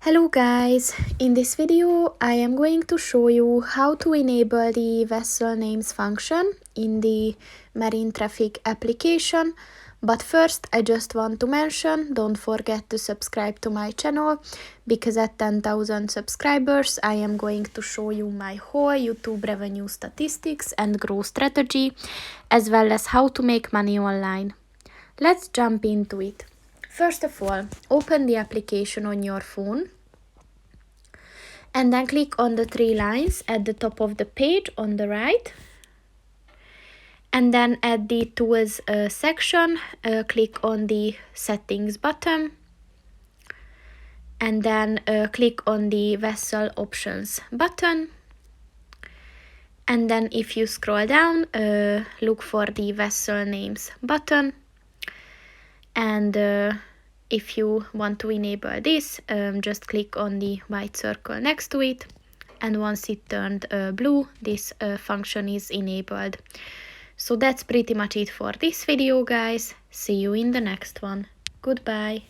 Hello guys, in this video I am going to show you how to enable the vessel names function in the marine traffic application. But first I just want to mention, don't forget to subscribe to my channel, because at 10,000 subscribers I am going to show you my whole YouTube revenue statistics and growth strategy, as well as how to make money online. Let's jump into it. First of all, open the application on your phone and then click on the three lines at the top of the page on the right. And then at the tools section, click on the settings button. And then click on the vessel options button. And then if you scroll down, look for the vessel names button. And if you want to enable this, just click on the white circle next to it, and once it turned blue, this function is enabled. So that's pretty much it for this video, guys. See you in the next one. Goodbye.